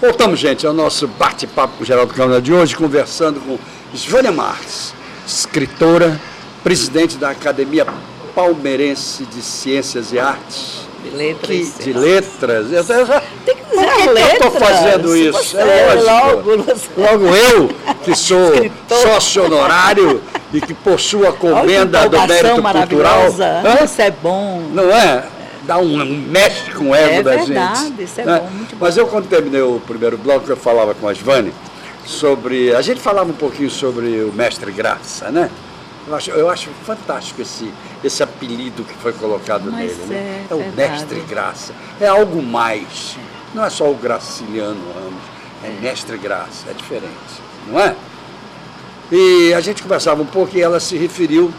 Voltamos, gente, ao nosso bate-papo com o Geraldo Câmara de hoje, conversando com Svânia Marques, escritora, presidente da Academia Palmeirense de Ciências e Artes. De letras. De letras. Tem que dizer Por que letras. eu estou fazendo isso? Você, é lógico. Logo eu, que sou sócio honorário e que possuo a comenda do mérito cultural. Isso é bom. Não é? Dá um mexe com o ego da gente. É verdade, isso é bom, muito bom. Mas eu, quando terminei o primeiro bloco, eu falava com a Svânia sobre... A gente falava um pouquinho sobre o Mestre Graça, né? Eu acho fantástico esse apelido que foi colocado nele. Né? É o Mestre Graça. É algo mais. Não é só o Graciliano Ramos. É Mestre Graça. É diferente, não é? E a gente conversava um pouco e ela se referiu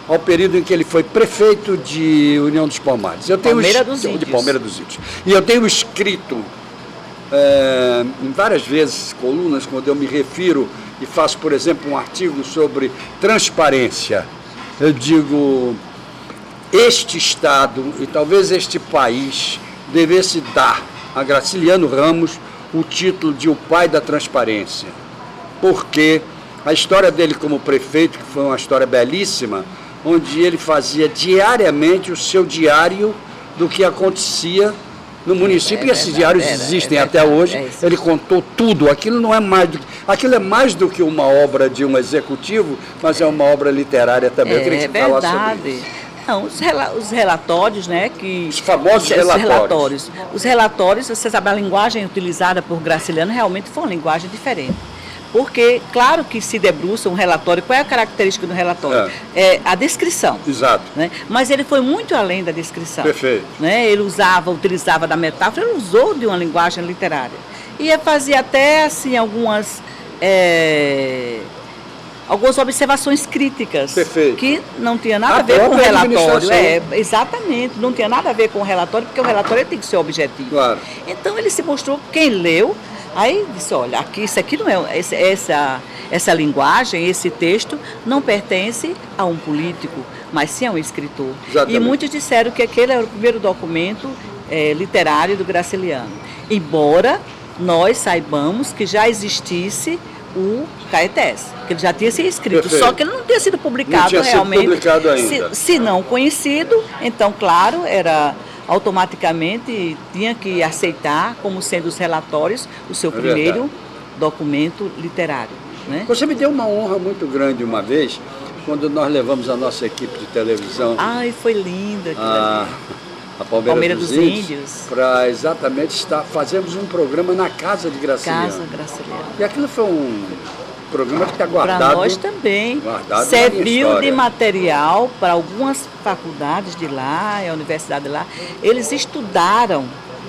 ao período em que ele foi prefeito de União dos Palmares. De Palmeira dos Índios. E eu tenho escrito em várias vezes colunas, quando eu me refiro e faço, por exemplo, um artigo sobre transparência. Eu digo, este Estado e talvez este país devesse dar a Graciliano Ramos o título de o pai da transparência. Porque a história dele como prefeito, que foi uma história belíssima, onde ele fazia diariamente o seu diário do que acontecia no município, e esses diários existem até hoje. Ele contou tudo. Aquilo não é mais do que, aquilo é mais do que uma obra de um executivo, mas é uma obra literária também. Eu queria que você falasse sobre isso. Não, os relatórios, né, que... Os famosos relatórios. Os relatórios, você sabe, a linguagem utilizada por Graciliano realmente foi uma linguagem diferente. Porque, claro que se debruça um relatório, qual é a característica do relatório? É a descrição. Exato. Né? Mas ele foi muito além da descrição. Perfeito. Né? Ele utilizava da metáfora, ele usou de uma linguagem literária. E fazia até, assim, algumas observações críticas. Perfeito. Que não tinha nada a ver com o relatório. Exatamente, não tinha nada a ver com o relatório, porque o relatório tem que ser objetivo. Claro. Então ele se mostrou, quem leu, aí disse, olha, isso aqui não é, essa linguagem, esse texto não pertence a um político, mas sim a um escritor. Exatamente. E muitos disseram que aquele era o primeiro documento literário do Graciliano. Embora nós saibamos que já existisse o Caetés, que ele já tinha sido escrito, Perfeito. Só que ele não tinha sido publicado não tinha realmente. Sido publicado ainda. Se não conhecido, então, claro, era... automaticamente tinha que aceitar como sendo os relatórios o seu primeiro documento literário. Né? Você me deu uma honra muito grande uma vez, quando nós levamos a nossa equipe de televisão. Ai, foi linda. A Palmeira dos Índios. Para exatamente fazemos um programa na Casa de Graciliano. Casa Graciliano. E aquilo foi um programa que está guardado. Para nós também. Serviu de material para algumas faculdades de lá, a universidade de lá. Eles estudaram,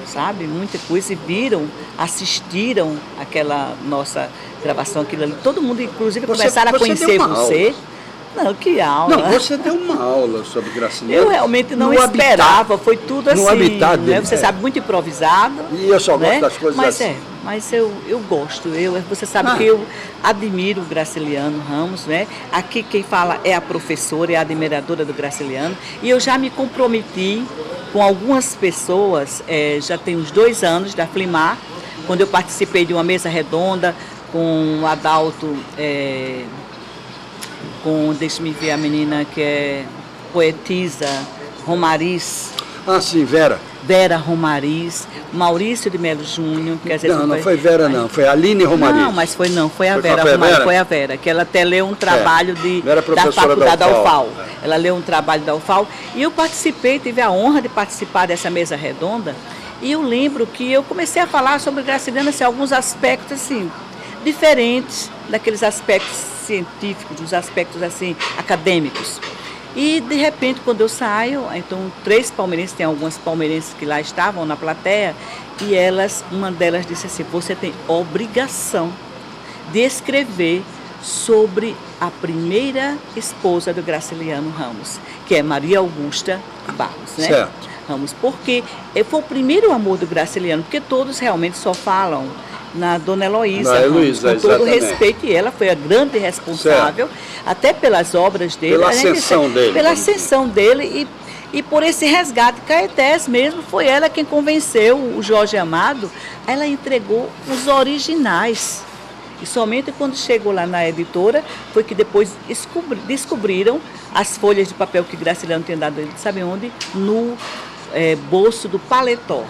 sabe, muita coisa e viram, assistiram aquela nossa gravação, aquilo ali. Todo mundo, inclusive, começaram a conhecer você. Não, que aula. Não, você deu uma aula sobre Graciliano. Eu realmente não esperava, foi tudo assim. No habitat dele, né? Você sabe, muito improvisado. E eu só gosto das coisas mas assim. Mas eu gosto. Você sabe que eu admiro o Graciliano Ramos, né? Aqui quem fala é a professora, é a admiradora do Graciliano. E eu já me comprometi com algumas pessoas, já tem uns 2 anos, da Flimar, quando eu participei de uma mesa redonda com o Adalto, deixa-me ver a menina que é poetisa, Romariz. Ah, sim, Vera. Vera Romariz, Maurício de Melo Júnior. Não foi Vera, não, foi Aline Romariz. Não, mas foi a Vera Romariz, foi a Vera, que ela até leu um trabalho da faculdade da UFAL. Ela leu um trabalho da UFAL e eu participei, tive a honra de participar dessa mesa redonda e eu lembro que eu comecei a falar sobre Graciliano, assim, alguns aspectos assim, diferentes daqueles aspectos científicos, dos aspectos assim, acadêmicos. E, de repente, quando eu saio, então 3 palmeirenses, tem algumas palmeirenses que lá estavam na plateia, e uma delas disse assim, você tem obrigação de escrever sobre a primeira esposa do Graciliano Ramos, que é Maria Augusta Barros, né? Certo. Ramos, porque foi o primeiro amor do Graciliano, porque todos realmente só falam na Dona Heloísa, com todo respeito, e ela foi a grande responsável, até pelas obras dele. Pela ascensão dele. Pela ascensão dele, E por esse resgate, Caetés mesmo, foi ela quem convenceu o Jorge Amado, ela entregou os originais. E somente quando chegou lá na editora, foi que depois descobriram as folhas de papel que Graciliano tinha dado, sabe onde? No bolso do paletó.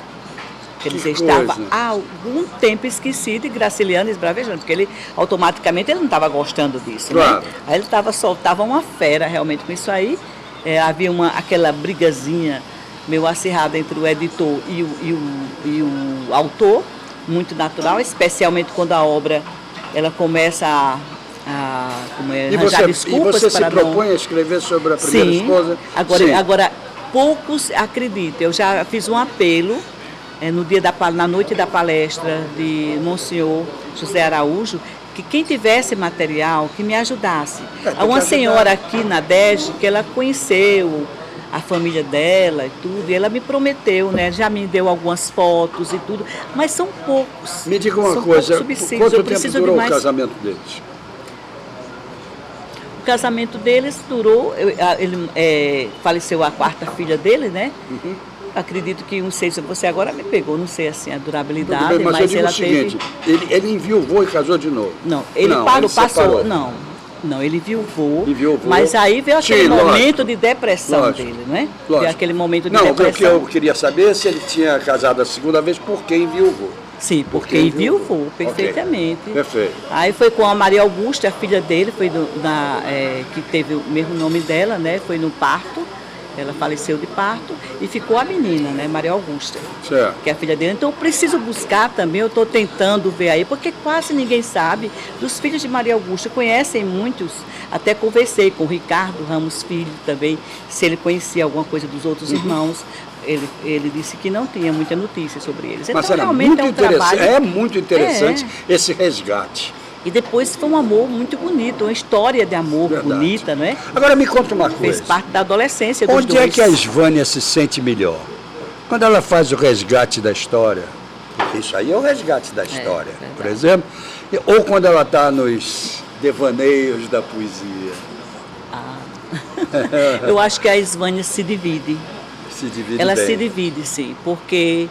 Quer dizer, estava há algum tempo esquecido e Graciliano esbravejando, porque ele automaticamente ele não estava gostando disso. Claro. Né? Aí ele soltava uma fera realmente com isso aí. Havia aquela brigazinha meio acirrada entre o editor e o autor, muito natural, especialmente quando a obra ela começa a arranjar desculpas. E você se propõe a escrever sobre a primeira esposa? Agora, poucos acreditam. Eu já fiz um apelo na noite da palestra de Monsenhor José Araújo, que quem tivesse material, que me ajudasse. Há uma senhora aqui na DEG que ela conheceu a família dela e tudo, e ela me prometeu, né? Já me deu algumas fotos e tudo, mas são poucos. Me diga uma coisa, quanto tempo durou o casamento deles? O casamento deles durou, ele faleceu a quarta filha dele, né? Uhum. Acredito que, não sei se você agora me pegou, não sei assim a durabilidade, bem, mas eu digo ela o seguinte, ele enviuvou e casou de novo. Não, ele passou, não, ele enviuvou, mas aí veio aquele momento de depressão dele, não é? Veio aquele momento de depressão. Não, o que eu queria saber é se ele tinha casado a segunda vez, por que enviuvou? Sim, porque enviuvou, perfeitamente. Okay. Perfeito. Aí foi com a Maria Augusta, a filha dele, que teve o mesmo nome dela, né? Foi no parto. Ela faleceu de parto e ficou a menina, né, Maria Augusta, certo, que é a filha dele. Então eu preciso buscar também, eu estou tentando ver aí, porque quase ninguém sabe dos filhos de Maria Augusta, conhecem muitos, até conversei com o Ricardo Ramos Filho também, se ele conhecia alguma coisa dos outros irmãos. Ele disse que não tinha muita notícia sobre eles. Mas então, realmente é muito interessante esse resgate. E depois foi um amor muito bonito, uma história de amor bonita, não é? Agora me conta uma coisa. Fez parte da adolescência dos Onde é que a Svânia se sente melhor? Quando ela faz o resgate da história, porque isso aí é o resgate da história, por exemplo, ou quando ela está nos devaneios da poesia? Eu acho que a Svânia se divide. Ela bem. Se divide, sim, porque,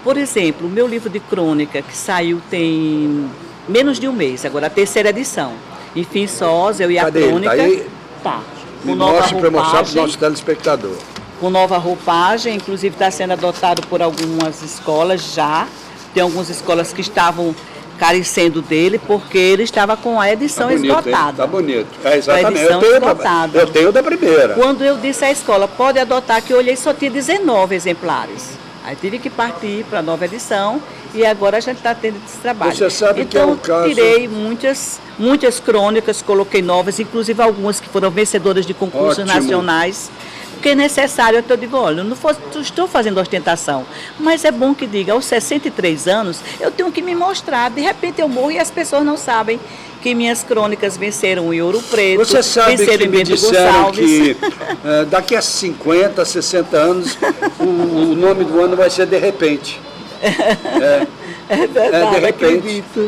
por exemplo, o meu livro de crônica, que saiu tem menos de um mês, agora a terceira edição. Enfim, sós, eu e a crônica. Tá. Com nova roupagem. Para mostrar para o nosso telespectador. Com nova roupagem, inclusive está sendo adotado por algumas escolas já. Tem algumas escolas que estavam carecendo dele, porque ele estava com a edição esgotada. Está bonito. Exatamente. Eu tenho da primeira. Quando eu disse à escola, pode adotar, que eu olhei, só tinha 19 exemplares. Aí tive que partir para a nova edição e agora a gente está tendo esse trabalho. Você sabe então, que é o caso... tirei muitas crônicas, coloquei novas, inclusive algumas que foram vencedoras de concursos nacionais, porque é necessário. Eu digo, olha, não estou fazendo ostentação, mas é bom que diga, aos 63 anos, eu tenho que me mostrar. De repente eu morro e as pessoas não sabem que minhas crônicas venceram em Ouro Preto, você sabe venceram em Bento Gonçalves. Que daqui a 50, 60 anos, o nome do ano vai ser De Repente. É verdade,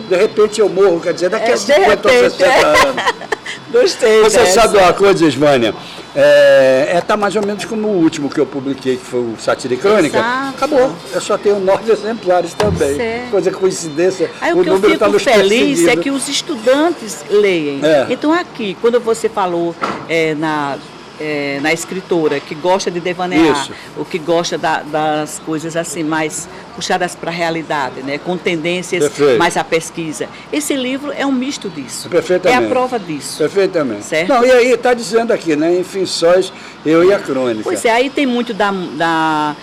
de repente eu morro, quer dizer, daqui a 50 ou 60 anos. Gostei. Você sabe uma coisa, Svânia? Tá mais ou menos como o último que eu publiquei, que foi o Sátira e Crônica. Exato. Acabou. Eu só tenho 9 exemplares também. Certo. Coisa coincidência. Aí o que eu fico feliz é que os estudantes leem. Então aqui, quando você falou na escritora que gosta de devanear, ou que gosta das coisas assim mais puxadas para a realidade, né, com tendências mais à pesquisa. Esse livro é um misto disso. Perfeitamente. É a prova disso. Perfeitamente. Certo? Não, e aí está dizendo aqui, né, enfim, sós, eu e a crônica. Pois é, aí tem muito da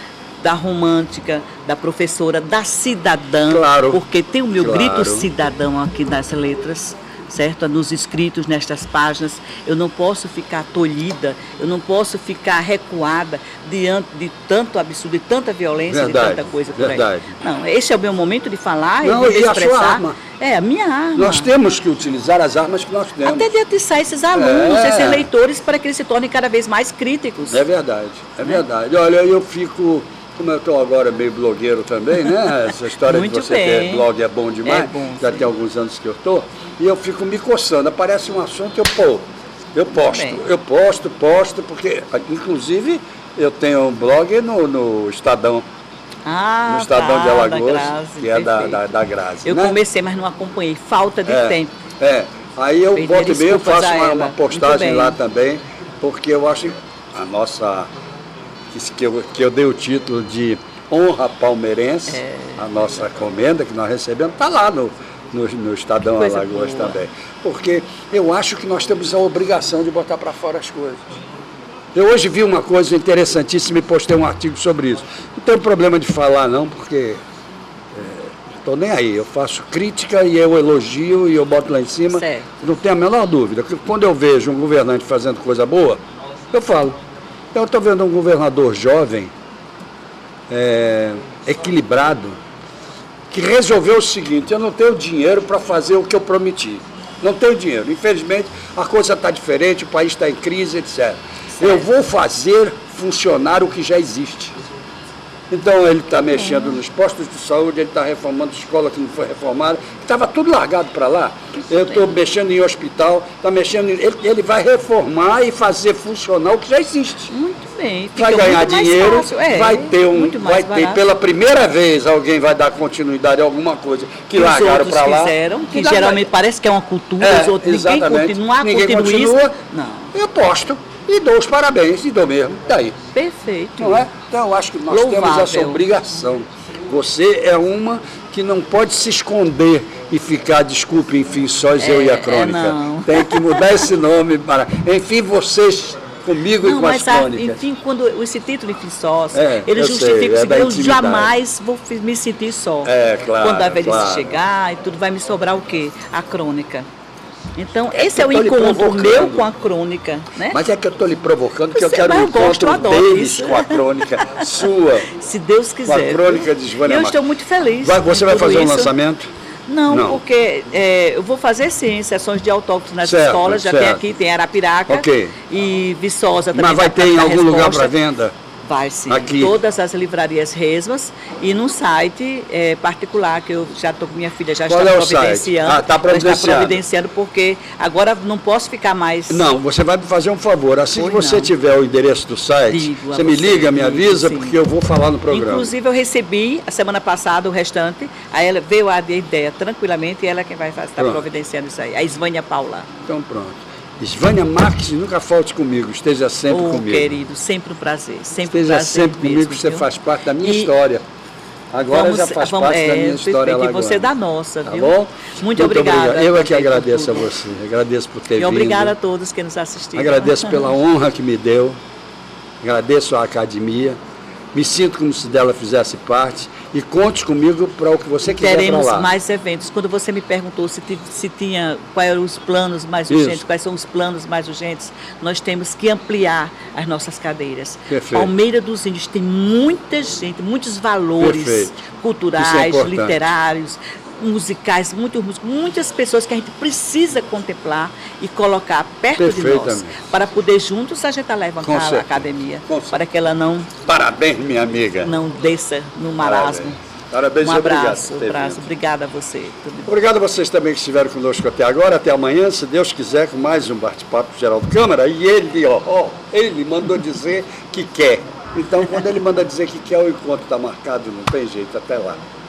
romântica, da professora, da cidadã, claro, porque tem o meu grito cidadão aqui nas letras, certo? Nos escritos, nestas páginas. Eu não posso ficar tolhida, eu não posso ficar recuada diante de tanto absurdo, de tanta violência, de tanta coisa por aí. Não, esse é o meu momento de falar e de expressar. A sua arma. A minha arma. Nós temos que utilizar as armas que nós temos. Até de atiçar esses alunos, esses leitores, para que eles se tornem cada vez mais críticos. É verdade, verdade. Olha, eu fico... Como eu estou agora meio blogueiro também, né? Essa história de você ter blog é bom demais. Já tem alguns anos que eu estou. E eu fico me coçando. Aparece um assunto, eu posto, porque, inclusive, Eu tenho um blog no Estadão. Ah, no Estadão de Alagoas, Grazi, que é da Grazi. Eu né? comecei, mas não acompanhei, falta de tempo. Aí eu volto e meio, eu faço uma postagem lá também, porque eu acho a nossa, que eu dei o título de Honra Palmeirense, a nossa comenda que nós recebemos, está lá no Estadão Alagoas também. Porque eu acho que nós temos a obrigação de botar para fora as coisas. Eu hoje vi uma coisa interessantíssima e postei um artigo sobre isso. Não tenho problema de falar não, porque estou nem aí. Eu faço crítica e eu elogio e eu boto lá em cima. Certo. Não tenho a menor dúvida. Quando eu vejo um governante fazendo coisa boa, eu falo. Então eu estou vendo um governador jovem, equilibrado, que resolveu o seguinte: eu não tenho dinheiro para fazer o que eu prometi. Não tenho dinheiro. Infelizmente, a coisa está diferente, o país está em crise, etc. Eu vou fazer funcionar o que já existe. Então ele está mexendo nos postos de saúde, ele está reformando escola que não foi reformada, estava tudo largado para lá. Eu estou mexendo em hospital, ele vai reformar e fazer funcionar o que já existe. Muito bem. Vai ganhar dinheiro, vai ter pela primeira vez alguém vai dar continuidade a alguma coisa que largaram para lá. Que geralmente parece que é uma cultura, os outros ninguém continua. Não. Eu posto. E dou os parabéns, e dou mesmo, daí. Perfeito. Não é? Então, eu acho que nós temos essa obrigação. Você é uma que não pode se esconder e ficar, desculpe, enfim, sós eu e a crônica. Tem que mudar esse nome para... Enfim, vocês comigo e com as crônicas. Enfim, quando esse título, enfim, sós, ele justifica o seguinte: eu jamais vou me sentir só. Claro. Quando a velhice chegar e tudo, vai me sobrar o quê? A crônica. Então, esse é o encontro meu com a crônica, né? Mas é que eu estou lhe provocando, que eu quero um encontro deles com a crônica sua. Se Deus quiser. Com a crônica de Svânia Marques. Eu estou muito feliz. Você vai fazer um lançamento? Não, porque eu vou fazer sim, sessões de autógrafos nas escolas, já tem aqui, tem Arapiraca e Viçosa também. Mas vai ter em algum lugar para venda? Vai sim, aqui. Todas as livrarias Resmas e num site particular, que eu já estou com minha filha, já está providenciando. Está providenciando, porque agora não posso ficar mais... Não, você vai me fazer um favor, assim que você tiver o endereço do site, você me liga, me avisa, porque eu vou falar no programa. Inclusive eu recebi, a semana passada, o restante, aí ela veio a ideia tranquilamente e ela é quem vai estar providenciando isso aí, a Svânia Paula. Então pronto. Svânia Marques, nunca falte comigo, esteja sempre comigo. Querido, sempre um prazer. Esteja sempre comigo, você faz parte da minha história. Agora já faz parte da minha história lá. E você da nossa, viu? Tá bom? Muito obrigada. Eu é que agradeço a você, agradeço por ter vindo. E obrigada a todos que nos assistiram. Agradeço pela honra que me deu, agradeço à academia, me sinto como se dela fizesse parte. E conte comigo para o que você quiser para lá. Teremos mais eventos. Quando você me perguntou se tinha, quais eram os planos mais urgentes, quais são os planos mais urgentes, nós temos que ampliar as nossas cadeiras. Perfeito. Palmeira dos Índios tem muita gente, muitos valores culturais, literários, musicais, muitas pessoas que a gente precisa contemplar e colocar perto de nós, para poder juntos a gente levantar a academia, para que ela não... Parabéns, minha amiga. Não desça no marasmo. Parabéns, um abraço. Obrigada a você. Obrigado a vocês também que estiveram conosco até agora, até amanhã, se Deus quiser, com mais um bate-papo Geraldo Câmara. E ele mandou dizer que quer. Então, quando ele manda dizer que quer, o encontro está marcado, não tem jeito, até lá.